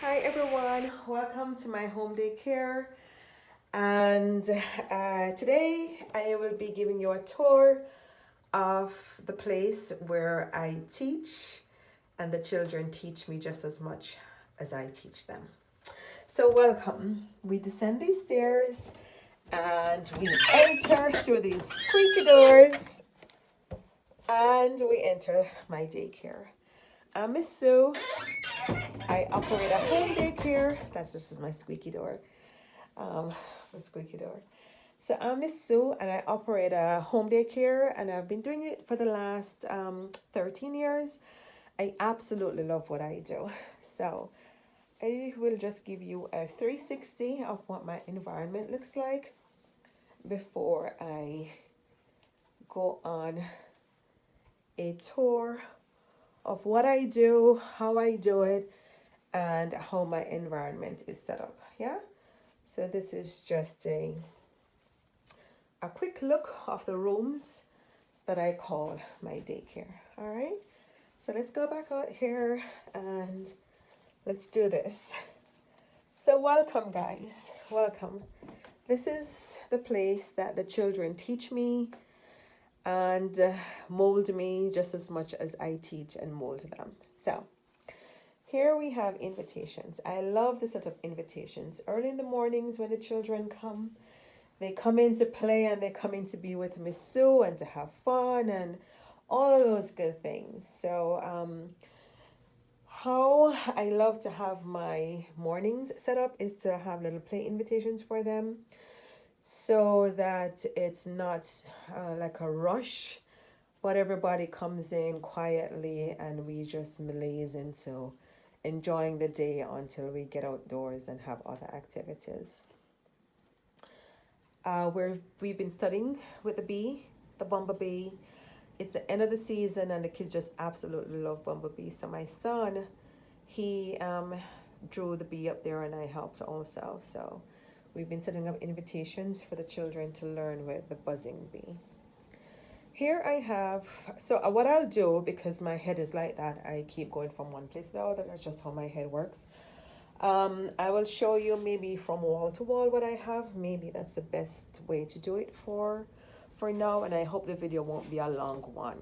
Hi everyone, welcome to my home daycare. And today I will be giving you a tour of the place where I teach, and the children teach me just as much as I teach them. So, welcome. We descend these stairs and we enter through these squeaky doors and we enter my daycare. I'm Miss Sue. I operate a home daycare. This is my squeaky door. Um, my squeaky door. So I'm Miss Sue, and I operate a home daycare, and I've been doing it for the last 13 years. I absolutely love what I do. So I will just give you a 360 of what my environment looks like before I go on a tour of what I do, how I do it, and how my environment is set up. Yeah. So this is just a quick look of the rooms that I call my daycare. All right. So let's go back out here and let's do this. So welcome, guys. Welcome. This is the place that the children teach me and mold me just as much as I teach and mold them. So here we have invitations. I love the set of invitations. Early in the mornings when the children come, they come in to play and they come in to be with Miss Sue and to have fun and all of those good things. So how I love to have my mornings set up is to have little play invitations for them so that it's not like a rush, but everybody comes in quietly and we just malaise into enjoying the day until we get outdoors and have other activities. We've been studying with the bumblebee. It's the end of the season and the kids just absolutely love bumblebees. So my son, he drew the bee up there and I helped also. So we've been setting up invitations for the children to learn with the buzzing bee. Here I have, so what I'll do, because my head is like that, I keep going from one place to the other. That's just how my head works. I will show you maybe from wall to wall what I have. Maybe that's the best way to do it for now, and I hope the video won't be a long one.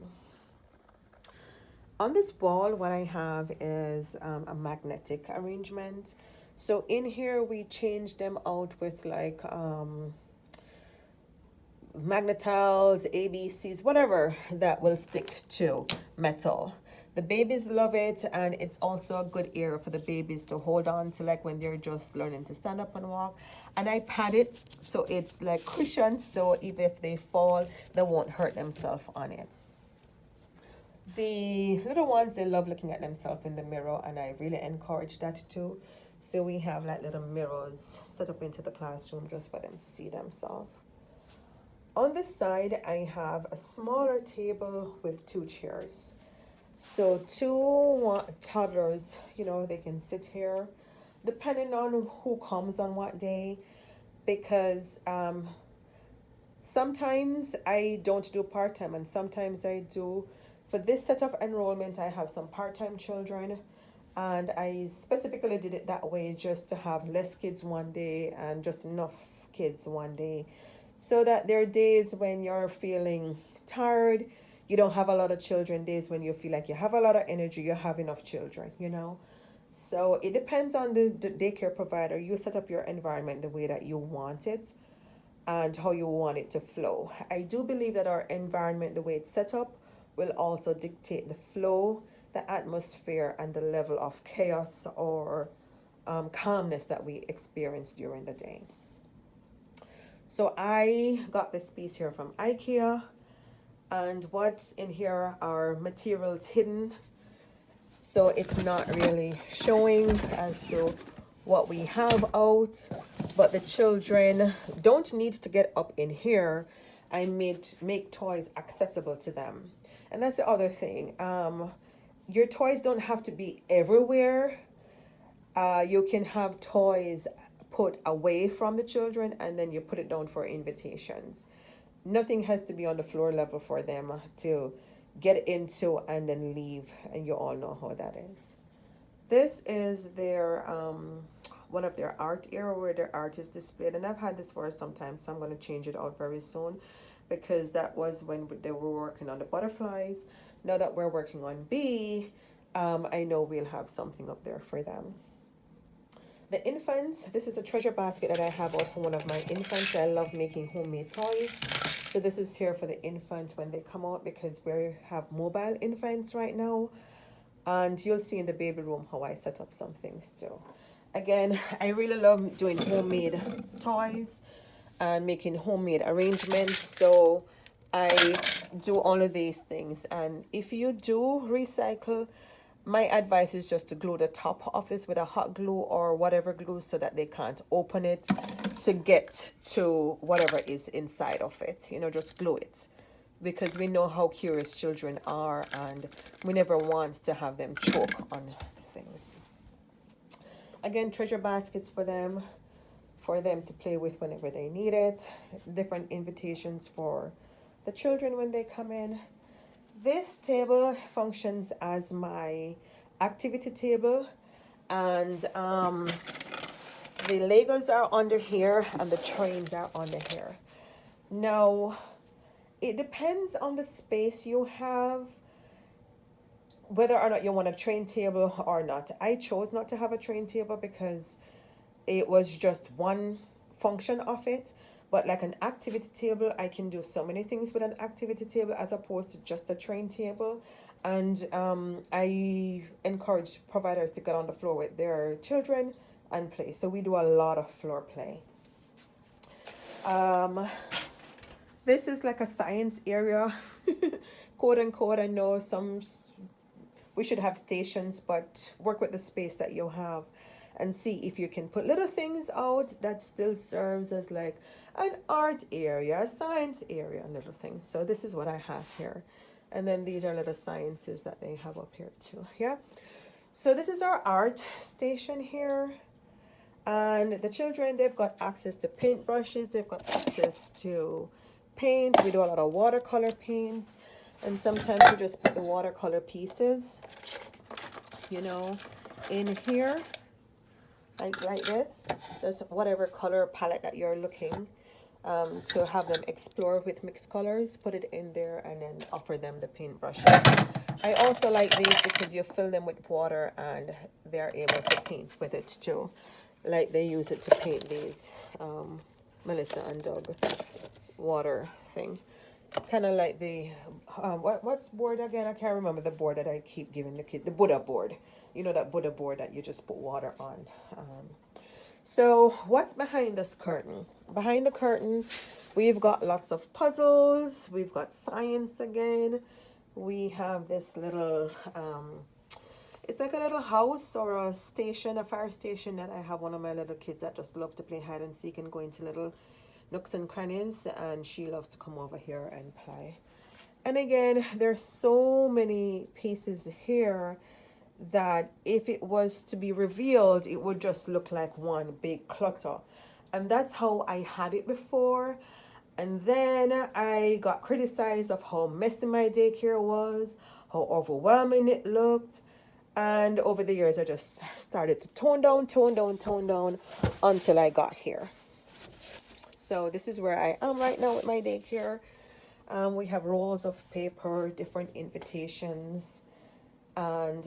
On this wall, what I have is a magnetic arrangement. So in here, we change them out with like magnetiles, ABCs, whatever that will stick to metal. The babies love it, and it's also a good area for the babies to hold on to, like when they're just learning to stand up and walk. And I pad it so it's like cushions, so even if they fall, they won't hurt themselves on it. The little ones, they love looking at themselves in the mirror, and I really encourage that too. So we have like little mirrors set up into the classroom just for them to see themselves. On this side, I have a smaller table with 2 chairs. So 2 toddlers, they can sit here depending on who comes on what day, because sometimes I don't do part-time and sometimes I do. For this set of enrollment, I have some part-time children, and I specifically did it that way just to have less kids one day and just enough kids one day, so that there are days when you're feeling tired, you don't have a lot of children, days when you feel like you have a lot of energy, you have enough children. So it depends on the daycare provider. You set up your environment the way that you want it and how you want it to flow. I do believe that our environment, the way it's set up, will also dictate the flow, the atmosphere, and the level of chaos or calmness that we experience during the day. So I got this piece here from IKEA, and what's in here are materials hidden, so it's not really showing as to what we have out, but the children don't need to get up in here. I make toys accessible to them, and that's the other thing. Your toys don't have to be everywhere. You can have toys put away from the children and then you put it down for invitations. Nothing has to be on the floor level for them to get into and then leave, and you all know how that is. This is their one of their art area where their art is displayed, and I've had this for some time, so I'm going to change it out very soon, because that was when they were working on the butterflies. Now that we're working on bee, I know we'll have something up there for them. The infants, this is a treasure basket that I have out for one of my infants. I love making homemade toys. So this is here for the infant when they come out, because we have mobile infants right now. And you'll see in the baby room how I set up some things too. Again, I really love doing homemade toys and making homemade arrangements. So I do all of these things. And if you do recycle, my advice is just to glue the top of this with a hot glue or whatever glue, so that they can't open it to get to whatever is inside of it. You know, just glue it, because we know how curious children are, and we never want to have them choke on things. Again, treasure baskets for them to play with whenever they need it. Different invitations for the children when they come in. This table functions as my activity table, and the Legos are under here and the trains are under here. Now, it depends on the space you have, whether or not you want a train table or not. I chose not to have a train table because it was just one function of it. But like an activity table, I can do so many things with an activity table as opposed to just a train table. And I encourage providers to get on the floor with their children and play. So we do a lot of floor play. This is like a science area, quote unquote. I know we should have stations, but work with the space that you have and see if you can put little things out that still serves as like an art area, a science area, little things. So this is what I have here. And then these are little sciences that they have up here too. Yeah. So this is our art station here. And the children, they've got access to paintbrushes. They've got access to paint. We do a lot of watercolor paints. And sometimes we just put the watercolor pieces, you know, in here. Like this. Just whatever color palette that you're looking to have them explore with mixed colors. Put it in there and then offer them the paintbrushes. I also like these because you fill them with water and they're able to paint with it too. Like they use it to paint these Melissa and Doug water thing. Kind of like the what's board again? I can't remember the board that I keep giving the kids. The Buddha board. You know, that Buddha board that you just put water on. So what's behind this curtain? Behind the curtain, we've got lots of puzzles. We've got science again. We have this little it's like a little house or a station, a fire station that I have one of my little kids that just love to play hide and seek and go into little nooks and crannies, and she loves to come over here and play. And again, there's so many pieces here that if it was to be revealed, it would just look like one big clutter. And that's how I had it before. And then I got criticized of how messy my daycare was, how overwhelming it looked. And over the years, I just started to tone down until I got here. So this is where I am right now with my daycare. We have rolls of paper, different invitations, and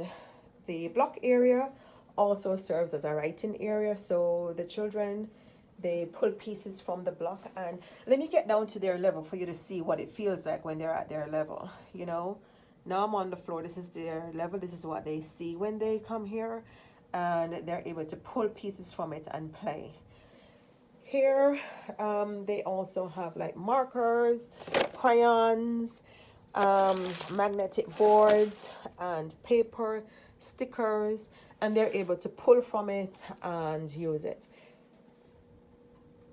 the block area also serves as a writing area. So the children, they pull pieces from the block, and let me get down to their level for you to see what it feels like when they're at their level. You know, now I'm on the floor. This is their level. This is what they see when they come here, and they're able to pull pieces from it and play. Here, they also have like markers, crayons, magnetic boards, and paper, stickers, and they're able to pull from it and use it.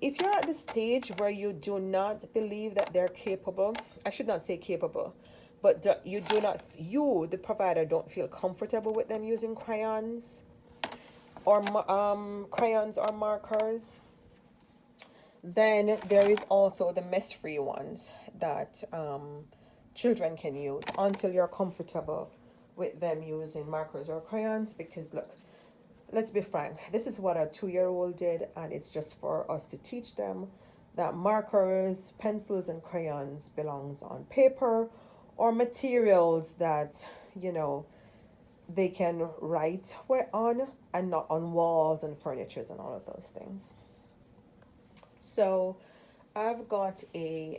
If you're at the stage where you do not believe that they're capable, I should not say capable, but you, the provider, don't feel comfortable with them using crayons or markers, then there is also the mess-free ones that children can use until you're comfortable with them using markers or crayons, because look, let's be frank, this is what a 2-year-old did, and it's just for us to teach them that markers, pencils, and crayons belongs on paper or materials that, you know, they can write on, and not on walls and furnitures and all of those things. So I've got a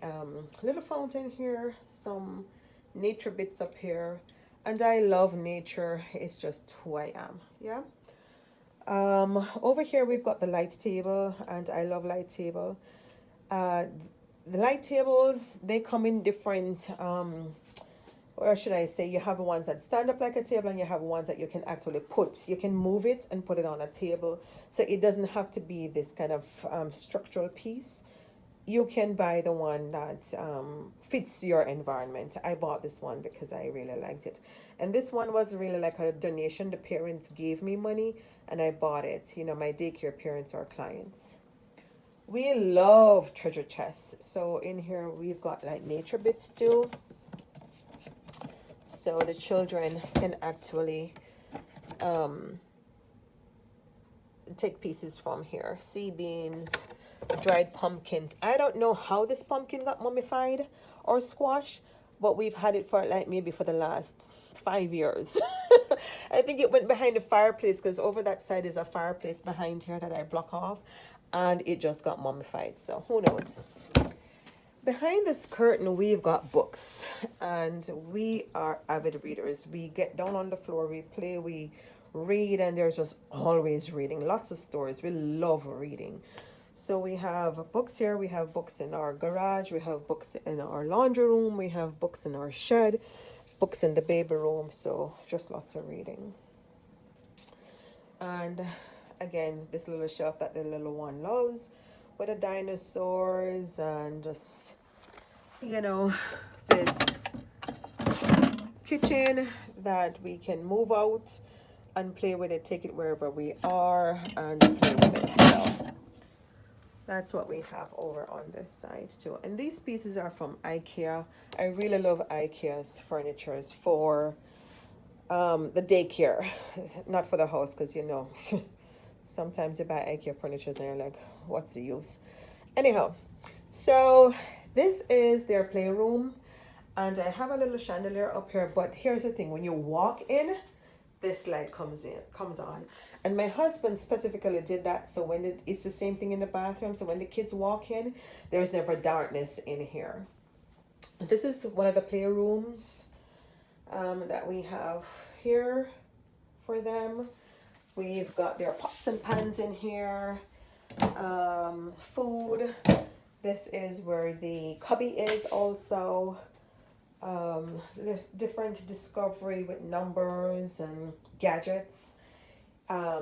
little fountain here, some nature bits up here, and I love nature. It's just who I am. Yeah. Over here we've got the light table, and I love light table. The light tables, they come in different, or should I say, you have ones that stand up like a table, and you have ones that you can actually you can move it and put it on a table. So it doesn't have to be this kind of structural piece. You can buy the one that fits your environment. I bought this one because I really liked it. And this one was really like a donation. The parents gave me money and I bought it. You know, my daycare parents are clients. We love treasure chests. So in here we've got like nature bits too. So the children can actually take pieces from here. Sea beans, dried pumpkins. I don't know how this pumpkin got mummified or squashed, but we've had it for like maybe for the last 5 years. I think it went behind the fireplace, because over that side is a fireplace behind here that I block off, and it just got mummified. So who knows? Behind this curtain we've got books, and we are avid readers. We get down on the floor, we play, we read, and there's just always reading. Lots of stories. We love reading. So we have books here, we have books in our garage, we have books in our laundry room, we have books in our shed, books in the baby room. So just lots of reading. And again, this little shelf that the little one loves, with the dinosaurs, and just, you know, this kitchen that we can move out and play with it, take it wherever we are and play with it. So that's what we have over on this side too. And these pieces are from IKEA. I really love IKEA's furnitures for the daycare, not for the house, because you know sometimes you buy IKEA furnitures and you're like, what's the use? Anyhow, so this is their playroom, and I have a little chandelier up here. But here's the thing: when you walk in, this light comes on. And my husband specifically did that, so when it's the same thing in the bathroom, so when the kids walk in, there's never darkness in here. This is one of the playrooms that we have here for them. We've got their pots and pans in here, food. This is where the cubby is also. Different discovery with numbers and gadgets.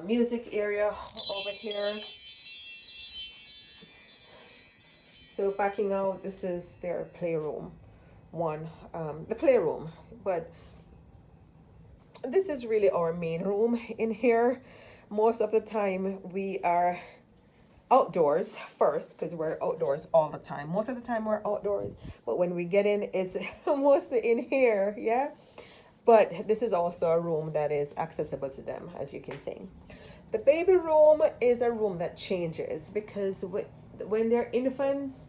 Music area over here. So backing out, this is their playroom the playroom, but this is really our main room in here. Most of the time we are outdoors first, because we're outdoors all the time. Most of the time we're outdoors, but when we get in, it's mostly in here. Yeah. But this is also a room that is accessible to them, as you can see. The baby room is a room that changes, because when they're infants,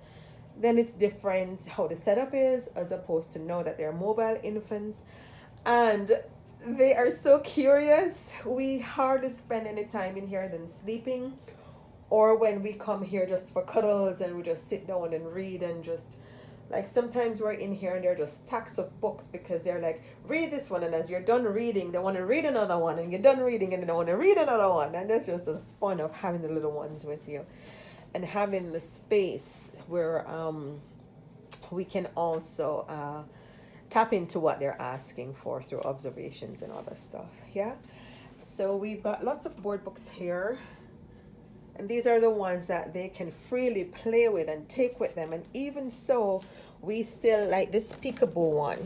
then it's different how the setup is, as opposed to now that they're mobile infants. And they are so curious. We hardly spend any time in here than sleeping, or when we come here just for cuddles and we just sit down and read, and just like sometimes we're in here and they're just stacks of books, because they're like, read this one, and as you're done reading they want to read another one, and you're done reading and they want to read another one. And that's just the fun of having the little ones with you, and having the space where we can also tap into what they're asking for through observations and other stuff. Yeah. So we've got lots of board books here. And these are the ones that they can freely play with and take with them. And even so, we still like this peekaboo one.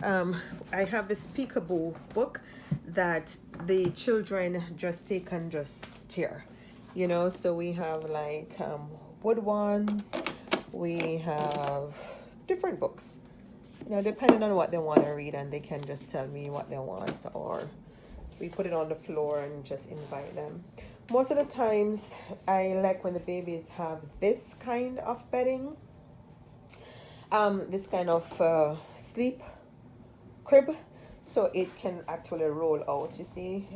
I have this peekaboo book that the children just take and just tear. You know, so we have like wood ones. We have different books. Now, depending on what they want to read, and they can just tell me what they want, or we put it on the floor and just invite them. Most of the times, I like when the babies have this kind of bedding, this kind of sleep crib, so it can actually roll out, you see,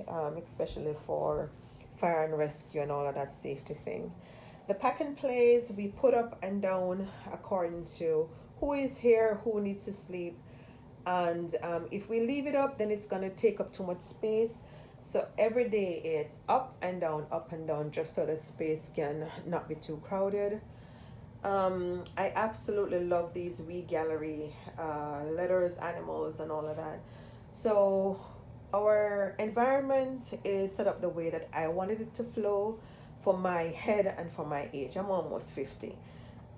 especially for fire and rescue and all of that safety thing. The pack and plays we put up and down according to who is here, who needs to sleep, and if we leave it up, then it's going to take up too much space. So every day it's up and down, just so the space can not be too crowded. I absolutely love these wee gallery letters, animals, and all of that. So our environment is set up the way that I wanted it to flow for my head and for my age. I'm almost 50,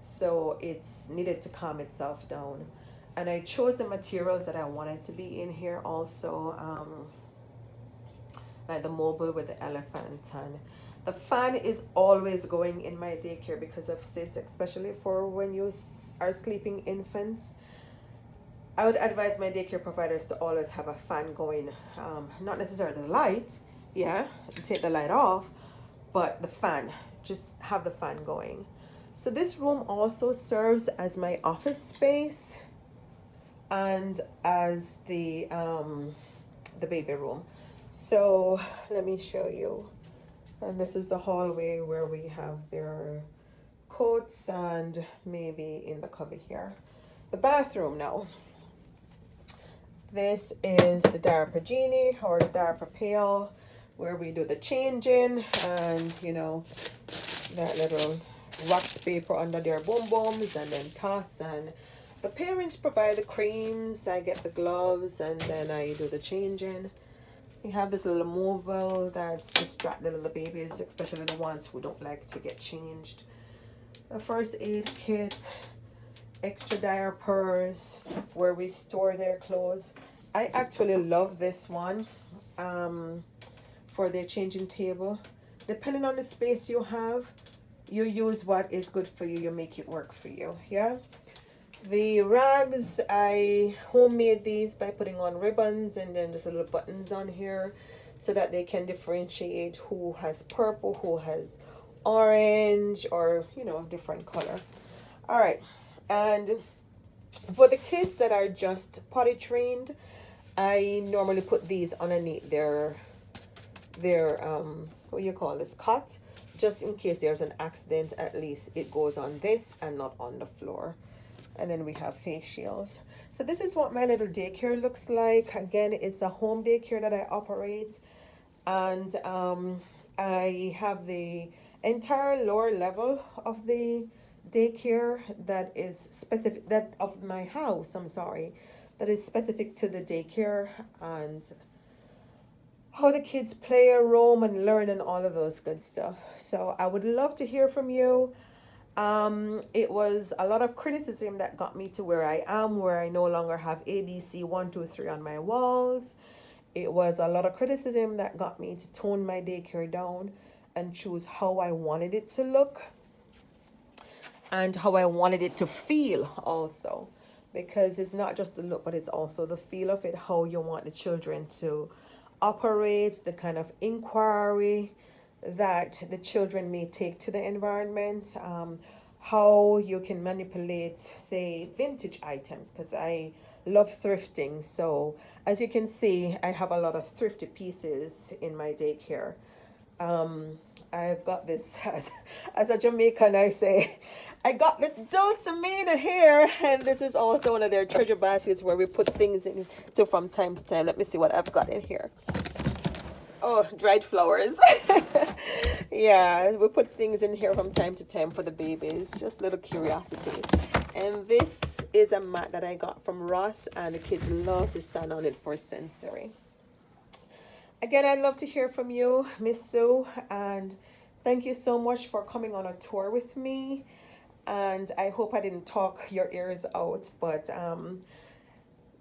so it's needed to calm itself down. And I chose the materials that I wanted to be in here also, like the mobile with the elephant. And the fan is always going in my daycare because of SIDS, especially for when you are sleeping infants. I would advise my daycare providers to always have a fan going, not necessarily the light, yeah, take the light off, but the fan, just have the fan going. So this room also serves as my office space and as the baby room. So let me show you. And this is the hallway where we have their coats and maybe in the cubby here. The bathroom now. This is the diaper genie or the diaper pail where we do the changing, and you know, that little wax paper under their boom booms and then toss, and the parents provide the creams, I get the gloves, and then I do the changing. We have this little mobile that's distract the little babies, especially the ones who don't like to get changed. A first aid kit, extra diapers where we store their clothes. I actually love this one for their changing table. Depending on the space you have, you use what is good for you, you make it work for you. Yeah. The rags, I homemade these by putting on ribbons and then just little buttons on here so that they can differentiate who has purple, who has orange, or you know, different color. All right. And for the kids that are just potty trained, I normally put these underneath their what you call this, cot, just in case there's an accident. At least it goes on this and not on the floor. And then we have face shields. So this is what my little daycare looks like. Again, it's a home daycare that I operate, and I have the entire lower level of the daycare that is specific, that of my house, I'm sorry, that is specific to the daycare and how the kids play, roam, and learn, and all of those good stuff. So I would love to hear from you. It was a lot of criticism that got me to where I am, where I no longer have ABC 1, 2, 3 on my walls. It was a lot of criticism that got me to tone my daycare down and choose how I wanted it to look and how I wanted it to feel also, because it's not just the look, but it's also the feel of it, how you want the children to operate, the kind of inquiry that the children may take to the environment, how you can manipulate, say, vintage items, because I love thrifting. So as you can see, I have a lot of thrifty pieces in my daycare. I've got this, as a Jamaican, I say, I got this Dulcimina here, and this is also one of their treasure baskets where we put things in to from time to time. Let me see what I've got in here. Oh, dried flowers. Yeah, we put things in here from time to time for the babies, just little curiosity. And this is a mat that I got from Ross, and the kids love to stand on it for sensory. Again, I'd love to hear from you, Miss Sue, and thank you so much for coming on a tour with me. And I hope I didn't talk your ears out, but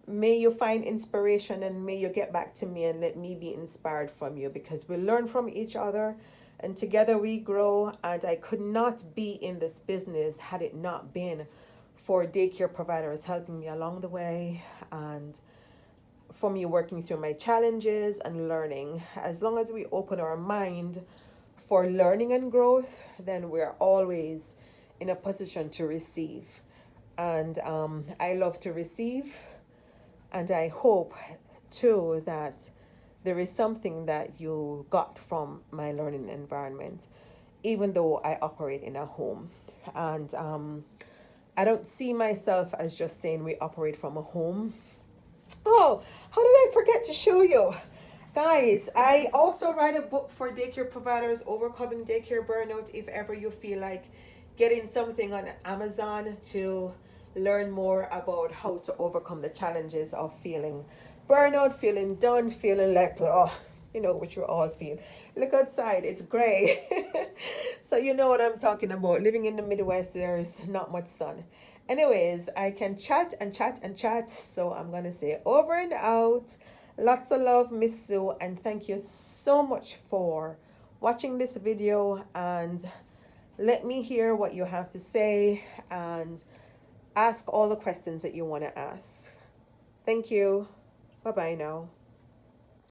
may you find inspiration, and may you get back to me and let me be inspired from you, because we learn from each other and together we grow. And I could not be in this business had it not been for daycare providers helping me along the way, and for me working through my challenges and learning. As long as we open our mind for learning and growth, then we're always in a position to receive. And I love to receive, and I hope too that there is something that you got from my learning environment, even though I operate in a home. And I don't see myself as just saying we operate from a home. Oh, how did I forget to show you? Guys, I also write a book for daycare providers, Overcoming Daycare Burnout, if ever you feel like getting something on Amazon to learn more about how to overcome the challenges of feeling burnout, feeling done, feeling like, oh, you know, which we all feel. Look outside, it's gray. So you know what I'm talking about. Living in the Midwest, there's not much sun. Anyways, I can chat and chat and chat. So I'm going to say over and out. Lots of love, Miss Sue. And thank you so much for watching this video. And let me hear what you have to say. And ask all the questions that you want to ask. Thank you. Bye-bye now.